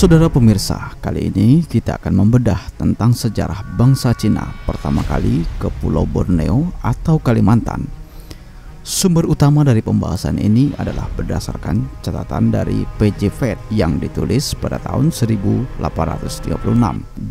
Saudara pemirsa, kali ini kita akan membedah tentang sejarah bangsa Cina pertama kali ke Pulau Borneo atau Kalimantan. Sumber utama dari pembahasan ini adalah berdasarkan catatan dari P.J. Vet yang ditulis pada tahun 1836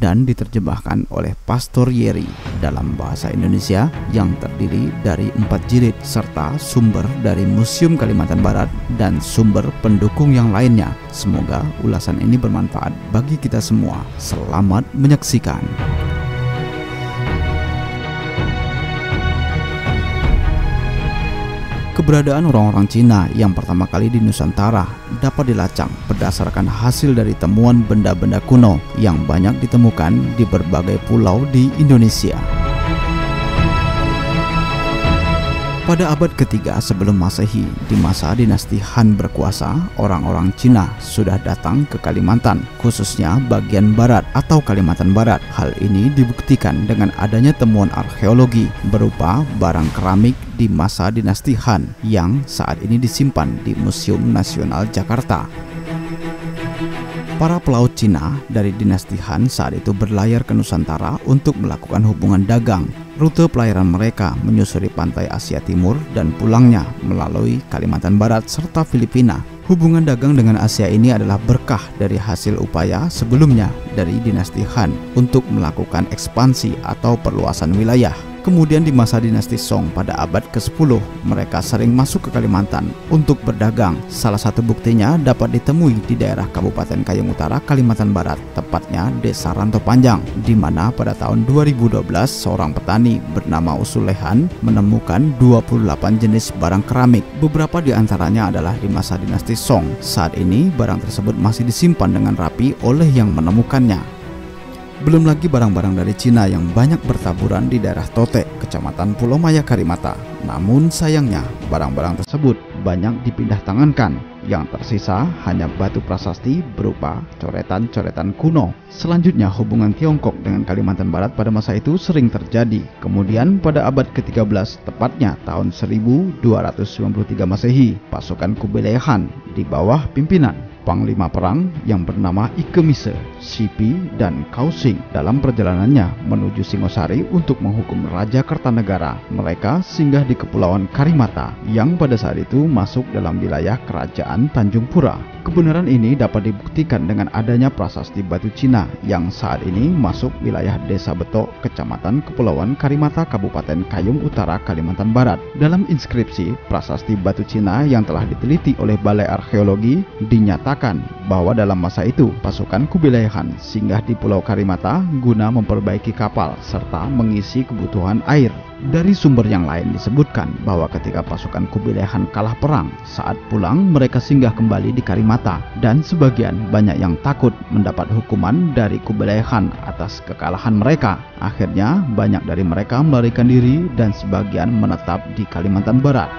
dan diterjemahkan oleh Pastor Yeri dalam bahasa Indonesia yang terdiri dari 4 jilid serta sumber dari Museum Kalimantan Barat dan sumber pendukung yang lainnya. Semoga ulasan ini bermanfaat bagi kita semua. Selamat menyaksikan. Keberadaan orang-orang Cina yang pertama kali di Nusantara dapat dilacak berdasarkan hasil dari temuan benda-benda kuno yang banyak ditemukan di berbagai pulau di Indonesia. Pada abad ketiga sebelum Masehi, di masa dinasti Han berkuasa, orang-orang Cina sudah datang ke Kalimantan, khususnya bagian barat atau Kalimantan Barat. Hal ini dibuktikan dengan adanya temuan arkeologi berupa barang keramik di masa dinasti Han yang saat ini disimpan di Museum Nasional Jakarta. Para pelaut Cina dari dinasti Han saat itu berlayar ke Nusantara untuk melakukan hubungan dagang. Rute pelayaran mereka menyusuri pantai Asia Timur dan pulangnya melalui Kalimantan Barat serta Filipina. Hubungan dagang dengan Asia ini adalah berkah dari hasil upaya sebelumnya dari dinasti Han untuk melakukan ekspansi atau perluasan wilayah. Kemudian di masa dinasti Song pada abad ke-10, mereka sering masuk ke Kalimantan untuk berdagang. Salah satu buktinya dapat ditemui di daerah Kabupaten Kayong Utara, Kalimantan Barat, tepatnya Desa Ranto Panjang, di mana pada tahun 2012 seorang petani bernama Usulehan menemukan 28 jenis barang keramik. Beberapa di antaranya adalah di masa dinasti Song. Saat ini barang tersebut masih disimpan dengan rapi oleh yang menemukannya. Belum lagi barang-barang dari Cina yang banyak bertaburan di daerah Tote, Kecamatan Pulau Maya Karimata. Namun sayangnya, barang-barang tersebut banyak dipindah tangankan. Yang tersisa hanya batu prasasti berupa coretan-coretan kuno. Selanjutnya, hubungan Tiongkok dengan Kalimantan Barat pada masa itu sering terjadi. Kemudian pada abad ke-13, tepatnya tahun 1293 Masehi, pasukan Kubilai Han di bawah pimpinan Panglima Perang yang bernama Ikemise, Sipi, dan Kausing dalam perjalanannya menuju Singosari untuk menghukum Raja Kertanegara. Mereka singgah di Kepulauan Karimata yang pada saat itu masuk dalam wilayah Kerajaan Tanjung Pura. Kebenaran ini dapat dibuktikan dengan adanya prasasti batu Cina yang saat ini masuk wilayah Desa Betok, Kecamatan Kepulauan Karimata, Kabupaten Kayong Utara, Kalimantan Barat. Dalam inskripsi prasasti batu Cina yang telah diteliti oleh Balai Arkeologi, dinyatakan bahwa dalam masa itu pasukan Kubilai Han singgah di Pulau Karimata guna memperbaiki kapal serta mengisi kebutuhan air. Dari sumber yang lain disebutkan bahwa ketika pasukan Kubilai Han kalah perang, saat pulang mereka singgah kembali di Karimata dan sebagian banyak yang takut mendapat hukuman dari Kubilai Han atas kekalahan mereka. Akhirnya banyak dari mereka melarikan diri dan sebagian menetap di Kalimantan Barat.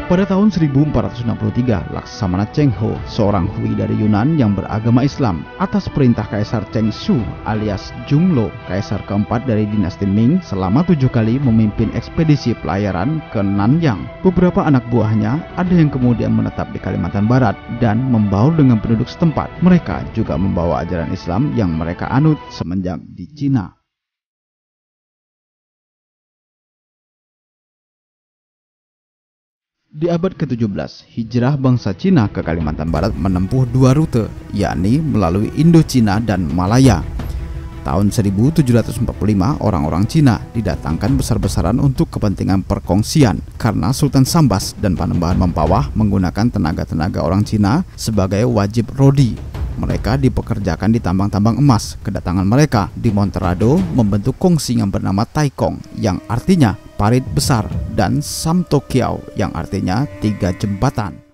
Pada tahun 1463, Laksamana Cheng Ho, seorang Hui dari Yunan yang beragama Islam, atas perintah Kaisar Cheng Shu alias Junglo, Kaisar keempat dari dinasti Ming, selama 7 kali memimpin ekspedisi pelayaran ke Nanyang. Beberapa anak buahnya ada yang kemudian menetap di Kalimantan Barat dan membaur dengan penduduk setempat. Mereka juga membawa ajaran Islam yang mereka anut semenjak di Cina. Di abad ke-17, hijrah bangsa Cina ke Kalimantan Barat menempuh 2 rute, yakni melalui Indochina dan Malaya. Tahun 1745, orang-orang Cina didatangkan besar-besaran untuk kepentingan perkongsian karena Sultan Sambas dan Panembahan Mempawah menggunakan tenaga-tenaga orang Cina sebagai wajib rodi. Mereka dipekerjakan di tambang-tambang emas. Kedatangan mereka di Monterado membentuk kongsi yang bernama Taikong, yang artinya parit besar, dan Samtokiau yang artinya 3 jembatan.